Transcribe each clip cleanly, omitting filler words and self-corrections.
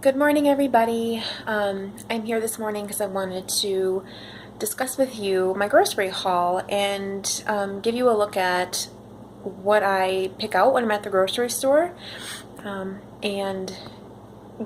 Good morning, everybody. I'm here this morning because I wanted to discuss with you my grocery haul and give you a look at what I pick out when I'm at the grocery store, and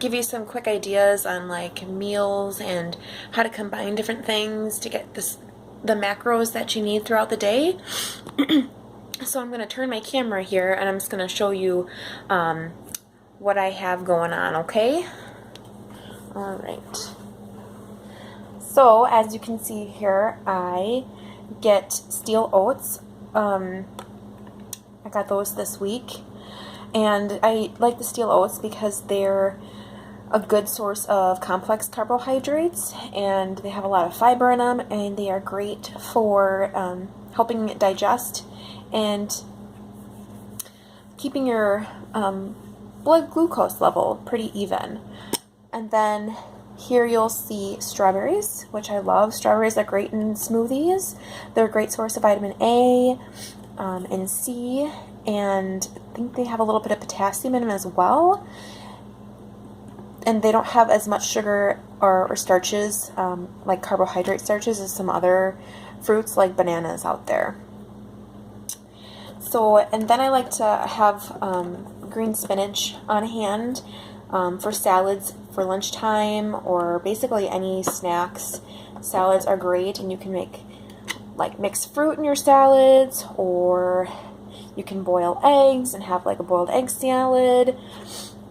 give you some quick ideas on like meals and how to combine different things to get the macros that you need throughout the day. So I'm going to turn my camera here and I'm just going to show you what I have going on, okay? Alright. So, as you can see here, I get steel oats. I got those this week. And I like the steel oats because they're a good source of complex carbohydrates, and they have a lot of fiber in them, and they are great for helping it digest and keeping your blood glucose level pretty even. And then here you'll see strawberries, which I love. Strawberries are great in smoothies. They're a great source of vitamin A and C, and I think they have a little bit of potassium in them as well. And they don't have as much sugar or starches, like carbohydrate starches, as some other fruits like bananas out there. So, and then I like to have green spinach on hand for salads for lunchtime, or basically any snacks. Salads are great, and you can make like mixed fruit in your salads, or you can boil eggs and have like a boiled egg salad,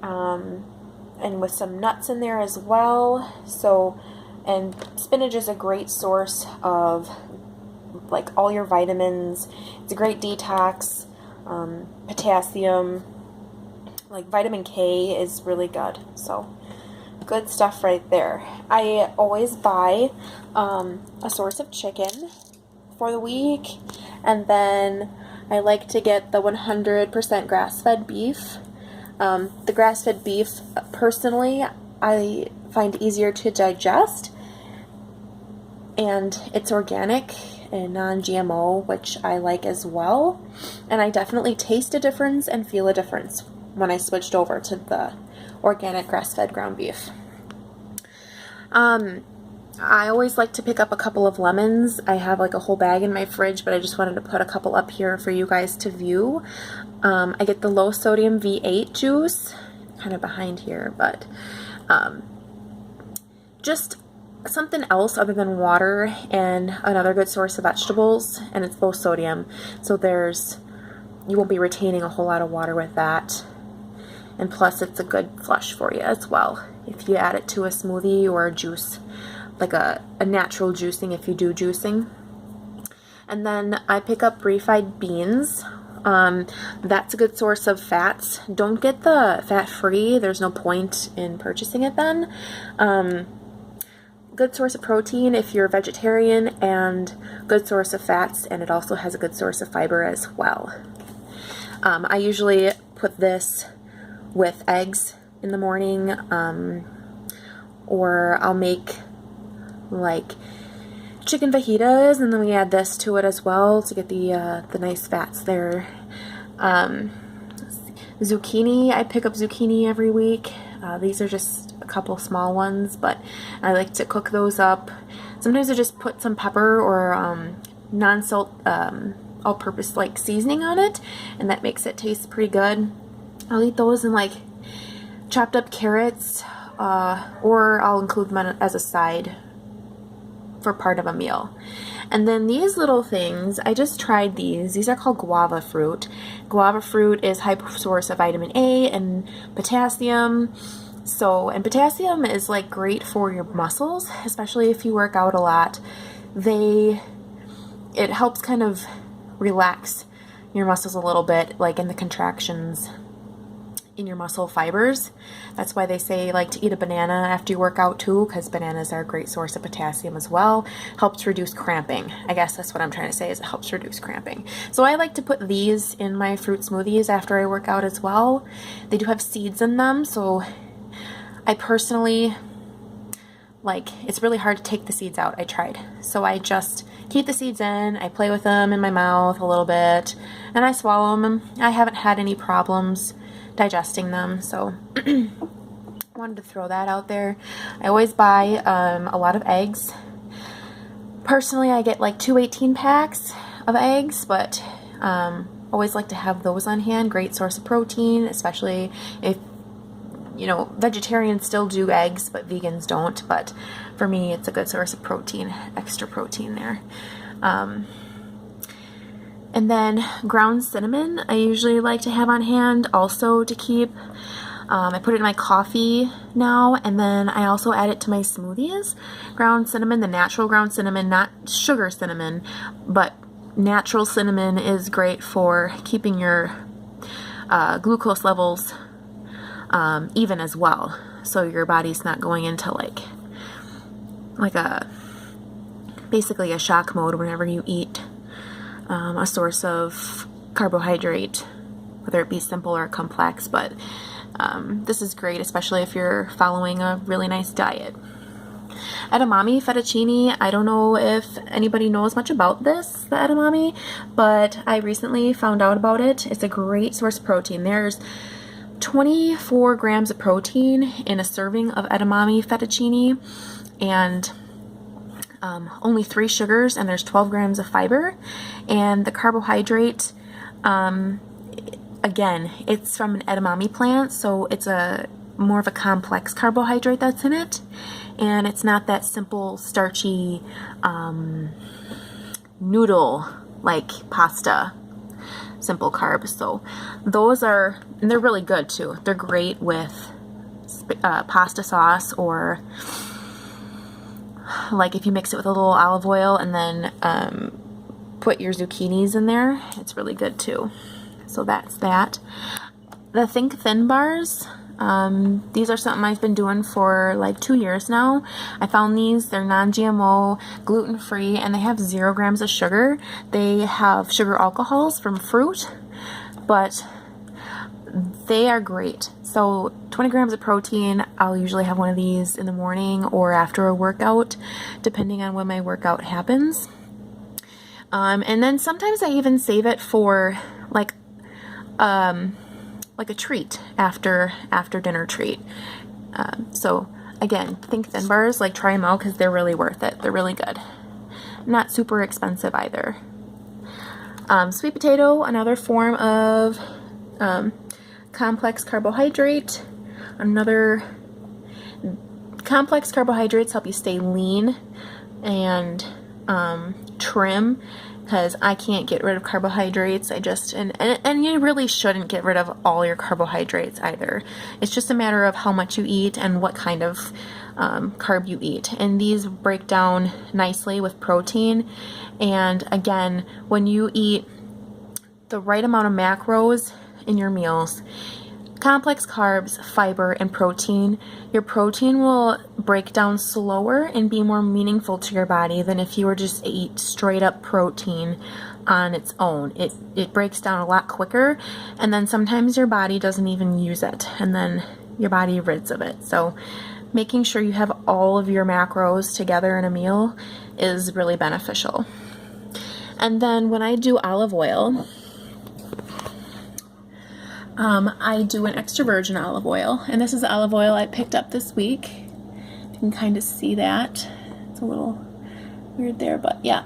and with some nuts in there as well. So, and spinach is a great source of like all your vitamins. It's a great detox. Potassium, like vitamin K is really good. So good stuff right there. I always buy a source of chicken for the week, and then I like to get the 100% grass-fed beef. The grass-fed beef, personally, I find easier to digest, and it's organic and non-GMO, which I like as well. And I definitely taste a difference and feel a difference when I switched over to the organic grass-fed ground beef. I always like to pick up a couple of lemons. I have like a whole bag in my fridge, but I just wanted to put a couple up here for you guys to view. I get the low sodium V8 juice, kind of behind here, but just something else other than water, and another good source of vegetables, and it's low sodium, so you won't be retaining a whole lot of water with that, and plus it's a good flush for you as well if you add it to a smoothie or a juice, like a natural juicing if you do juicing. And then I pick up refried beans. That's a good source of fats. Don't get the fat-free, there's no point in purchasing it then. Good source of protein if you're vegetarian, and good source of fats, and it also has a good source of fiber as well. I usually put this with eggs in the morning, or I'll make like chicken fajitas, and then we add this to it as well to get the nice fats there. Zucchini, I pick up zucchini every week. These are just a couple small ones, but I like to cook those up. Sometimes I just put some pepper or non-salt all-purpose like seasoning on it, and that makes it taste pretty good. I'll eat those in like chopped up carrots, or I'll include them as a side for part of a meal. And then these little things, I just tried these. These are called guava fruit. Guava fruit is high source of vitamin A and potassium. So, and potassium is like great for your muscles, especially if you work out a lot. It helps kind of relax your muscles a little bit, like in the contractions in your muscle fibers. That's why they say like to eat a banana after you work out too, because bananas are a great source of potassium as well. Helps reduce cramping. I guess that's what I'm trying to say, is it helps reduce cramping. So I like to put these in my fruit smoothies after I work out as well. They do have seeds in them, so I personally like, it's really hard to take the seeds out. I tried. So I just keep the seeds in, I play with them in my mouth a little bit, and I swallow them. I haven't had any problems digesting them, so wanted to throw that out there. I always buy a lot of eggs. Personally, I get like 2 18-packs of eggs, but always like to have those on hand. Great source of protein, especially if, you know, vegetarians still do eggs, but vegans don't. But for me, it's a good source of protein, extra protein there. And then ground cinnamon, I usually like to have on hand also to keep. I put it in my coffee now, and then I also add it to my smoothies. Ground cinnamon, the natural ground cinnamon, not sugar cinnamon, but natural cinnamon is great for keeping your glucose levels even as well. So your body's not going into like a basically a shock mode whenever you eat a source of carbohydrate, whether it be simple or complex. But this is great, especially if you're following a really nice diet. Edamame fettuccine, I don't know if anybody knows much about this, the edamame, but I recently found out about it. It's a great source of protein. There's 24 grams of protein in a serving of edamame fettuccine, and only 3 sugars, and there's 12 grams of fiber. And the carbohydrate, again, it's from an edamame plant, so it's a more of a complex carbohydrate that's in it, and it's not that simple starchy noodle like pasta simple carbs. So those are, and they're really good too. They're great with pasta sauce, or like if you mix it with a little olive oil and then put your zucchinis in there, it's really good too. So that's that. The Think Thin bars, these are something I've been doing for like 2 years now. I found these, they're non-GMO, gluten-free, and they have 0 grams of sugar. They have sugar alcohols from fruit, but they are great. So 20 grams of protein, I'll usually have one of these in the morning or after a workout, depending on when my workout happens. And then sometimes I even save it for like a treat, after dinner treat. So again, Think Thin bars, like try them out because they're really worth it. They're really good. Not super expensive either. Sweet potato, another form of complex carbohydrate. Complex carbohydrates help you stay lean and trim, because I can't get rid of carbohydrates. And you really shouldn't get rid of all your carbohydrates either. It's just a matter of how much you eat and what kind of carb you eat. And these break down nicely with protein. And again, when you eat the right amount of macros in your meals, complex carbs, fiber, and protein, your protein will break down slower and be more meaningful to your body than if you were just to eat straight up protein on its own. It breaks down a lot quicker, and then sometimes your body doesn't even use it, and then your body rids of it. So making sure you have all of your macros together in a meal is really beneficial. And then when I do olive oil, I do an extra virgin olive oil, and this is the olive oil I picked up this week. You can kind of see that. It's a little weird there, but yeah.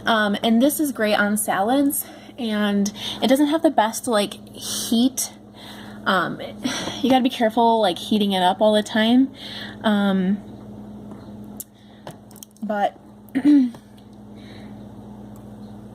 And this is great on salads, and it doesn't have the best like heat. You gotta be careful like heating it up all the time. But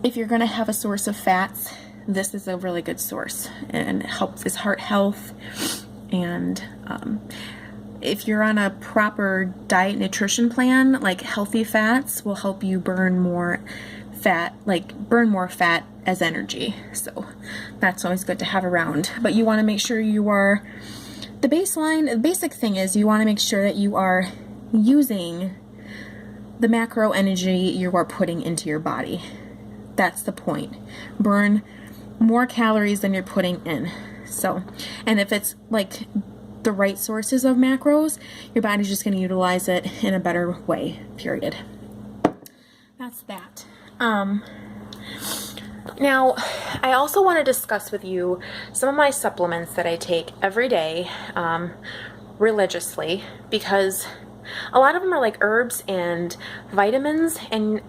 if you're gonna have a source of fats, this is a really good source, and it helps with heart health. And if you're on a proper diet nutrition plan, like healthy fats will help you burn more fat as energy. So that's always good to have around. But you want to make sure the basic thing is you want to make sure that you are using the macro energy you are putting into your body. That's the point. Burn more calories than you're putting in. So, and if it's like the right sources of macros, your body's just going to utilize it in a better way, period. That's that. Now, I also want to discuss with you some of my supplements that I take every day, religiously, because a lot of them are like herbs and vitamins, and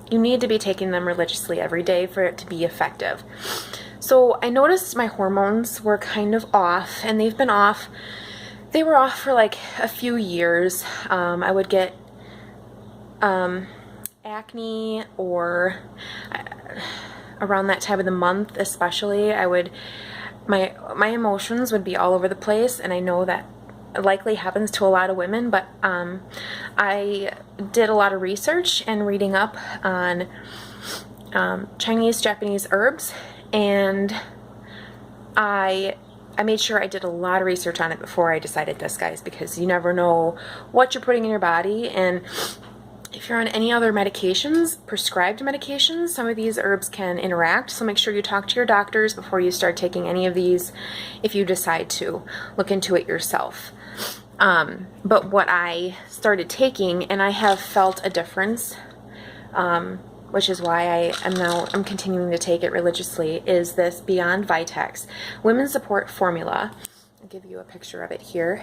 you need to be taking them religiously every day for it to be effective. So I noticed my hormones were kind of off, and they've been off. They were off for like a few years. I would get acne, or around that time of the month especially, my emotions would be all over the place, and I know that likely happens to a lot of women, but I did a lot of research and reading up on Chinese, Japanese herbs, and I made sure I did a lot of research on it before I decided this, guys, because you never know what you're putting in your body. And if you're on any other medications, prescribed medications, some of these herbs can interact, so make sure you talk to your doctors before you start taking any of these if you decide to look into it yourself. But what I started taking, and I have felt a difference, which is why I'm continuing to take it religiously, is this Beyond Vitex Women's Support Formula. I'll give you a picture of it here.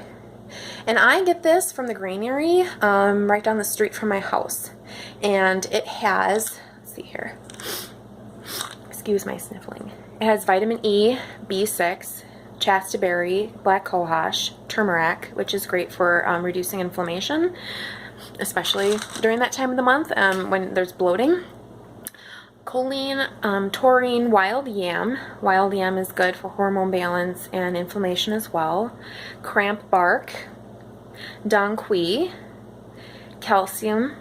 And I get this from the Granary, right down the street from my house. And it has, let's see here, excuse my sniffling. It has vitamin E, B6, chasteberry, black cohosh, turmeric, which is great for reducing inflammation, especially during that time of the month when there's bloating. Choline, taurine, wild yam. Wild yam is good for hormone balance and inflammation as well. Cramp bark, dong quai, calcium,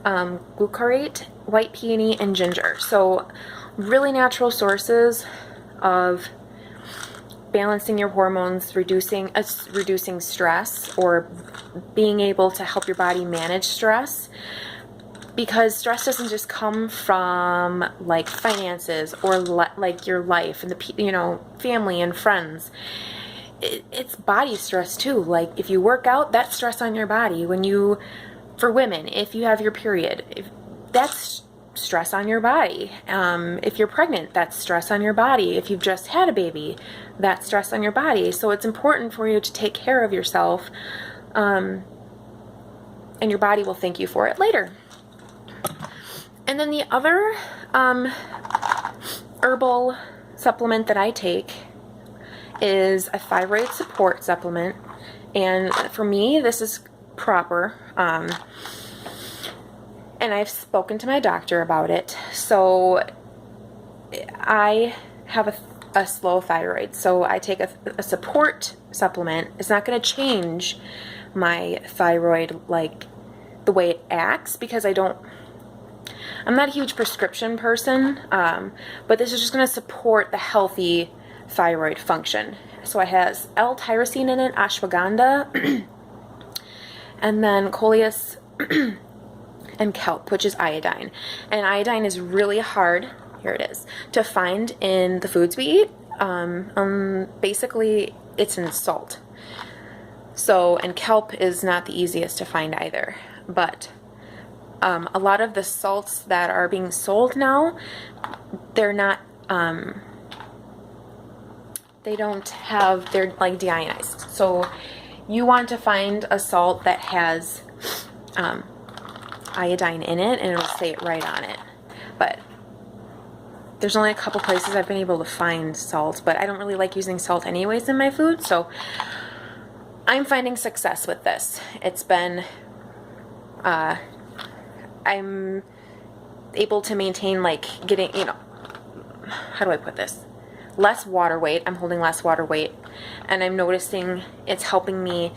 glucarate, white peony, and ginger. So really natural sources of balancing your hormones, reducing stress, or being able to help your body manage stress. Because stress doesn't just come from like finances or like your life and the family and friends. It's body stress too. Like if you work out, that's stress on your body. For women, if you have your period, that's stress on your body. If you're pregnant, that's stress on your body. If you've just had a baby, that's stress on your body. So it's important for you to take care of yourself, and your body will thank you for it later. And then the other herbal supplement that I take is a thyroid support supplement. And for me, this is proper. And I've spoken to my doctor about it. So I have a slow thyroid. So I take a support supplement. It's not going to change my thyroid, like the way it acts, because I'm not a huge prescription person, but this is just going to support the healthy thyroid function. So it has L-tyrosine in it, ashwagandha, and then coleus and kelp, which is iodine. And iodine is really hard, here it is, to find in the foods we eat. Basically, it's in salt. So, and kelp is not the easiest to find either, but a lot of the salts that are being sold now, they're not, they're like deionized. So you want to find a salt that has iodine in it, and it'll say it right on it. But there's only a couple places I've been able to find salt, but I don't really like using salt anyways in my food, so I'm finding success with this. It's been, I'm able to maintain, like, getting, how do I put this? Less water weight. I'm holding less water weight, and I'm noticing it's helping me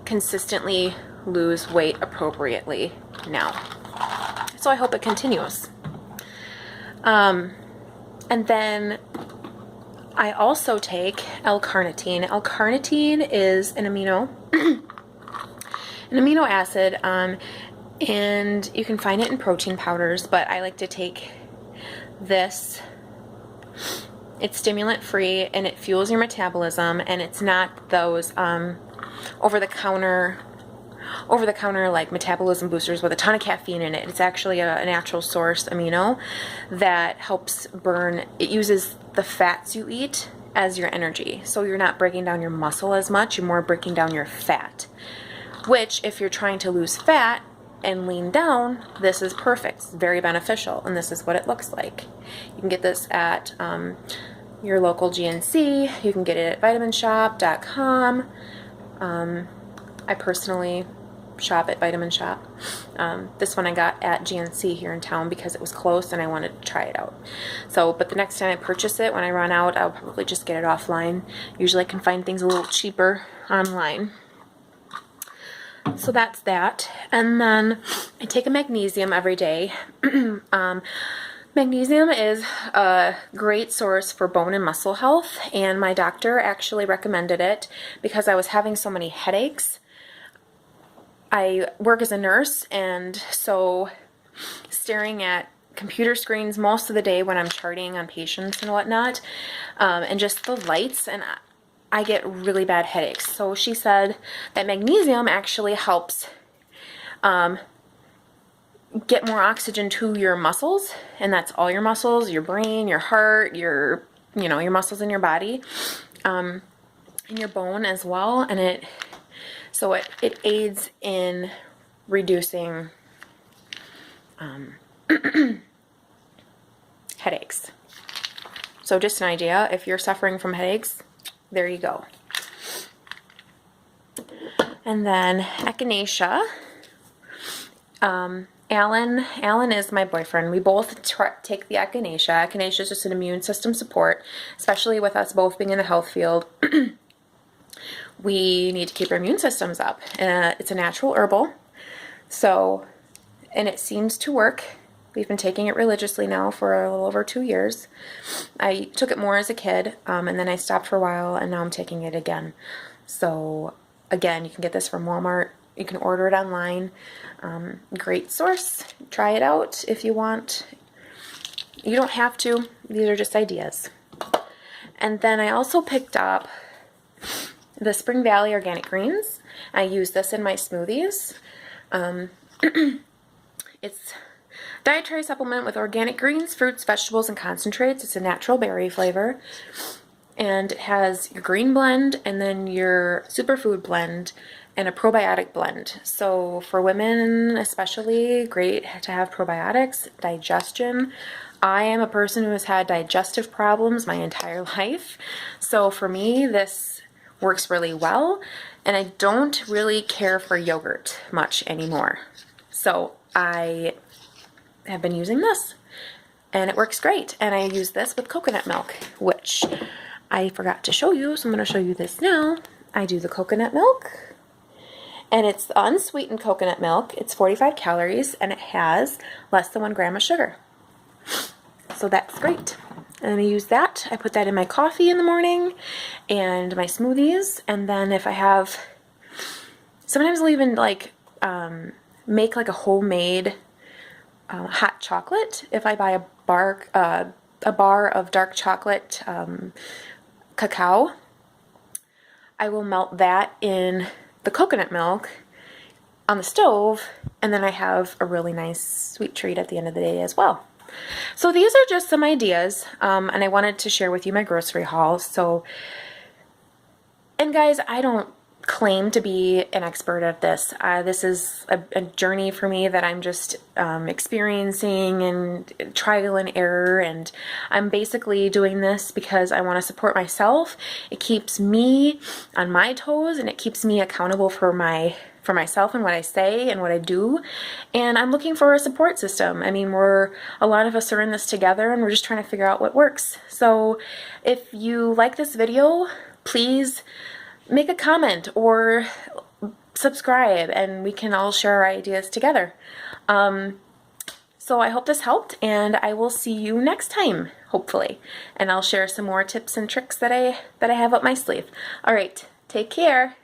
consistently lose weight appropriately now. So I hope it continues. And then I also take L-carnitine. L-carnitine is an amino acid, and you can find it in protein powders, but I like to take this. It's stimulant free, and it fuels your metabolism, and it's not those over-the-counter like metabolism boosters with a ton of caffeine in it. It's actually a natural source amino that helps burn. It uses the fats you eat as your energy. So you're not breaking down your muscle as much, you're more breaking down your fat. Which, if you're trying to lose fat and lean down, this is perfect. It's very beneficial, and this is what it looks like. You can get this at your local GNC. You can get it at vitaminshop.com. I personally shop at Vitamin Shop. This one I got at GNC here in town because it was close and I wanted to try it out. So, but the next time I purchase it, when I run out, I'll probably just get it offline. Usually I can find things a little cheaper online. So that's that. And then I take a magnesium every day. Magnesium is a great source for bone and muscle health, and my doctor actually recommended it because I was having so many headaches. I work as a nurse, and so staring at computer screens most of the day when I'm charting on patients and whatnot, and just the lights, and I get really bad headaches. So she said that magnesium actually helps get more oxygen to your muscles, and that's all your muscles, your brain, your heart, your muscles in your body, and your bone as well, and it aids in reducing headaches. So just an idea, if you're suffering from headaches, there you go. And then echinacea. Alan is my boyfriend. We both take the echinacea. Echinacea is just an immune system support, especially with us both being in the health field. We need to keep our immune systems up. It's a natural herbal, and it seems to work. We've been taking it religiously now for a little over 2 years. I took it more as a kid, and then I stopped for a while, and now I'm taking it again. So again, you can get this from Walmart. You can order it online. Great source. Try it out if you want. You don't have to. These are just ideas. And then I also picked up the Spring Valley Organic Greens. I use this in my smoothies. It's a dietary supplement with organic greens, fruits, vegetables, and concentrates. It's a natural berry flavor. And it has your green blend and then your superfood blend and a probiotic blend. So for women especially, great to have probiotics, digestion. I am a person who has had digestive problems my entire life. So for me, this works really well. And I don't really care for yogurt much anymore. So I have been using this and it works great. And I use this with coconut milk, which I forgot to show you. So I'm going to show you this now. I do the coconut milk. And it's unsweetened coconut milk. It's 45 calories and it has less than 1 gram of sugar. So that's great. And I use that. I put that in my coffee in the morning and my smoothies. And then if I have, sometimes I'll even make like a homemade hot chocolate. If I buy a bar of dark chocolate cacao, I will melt that in the coconut milk on the stove, and then I have a really nice sweet treat at the end of the day as well. So these are just some ideas, and I wanted to share with you my grocery haul. So, and guys, I don't claim to be an expert at this. This is a journey for me that I'm just experiencing and trial and error, and I'm basically doing this because I want to support myself. It keeps me on my toes and it keeps me accountable for myself and what I say and what I do, and I'm looking for a support system. I mean, a lot of us are in this together and we're just trying to figure out what works. So if you like this video, please make a comment or subscribe and we can all share our ideas together. So I hope this helped, and I will see you next time, hopefully. And I'll share some more tips and tricks that I have up my sleeve. All right, take care.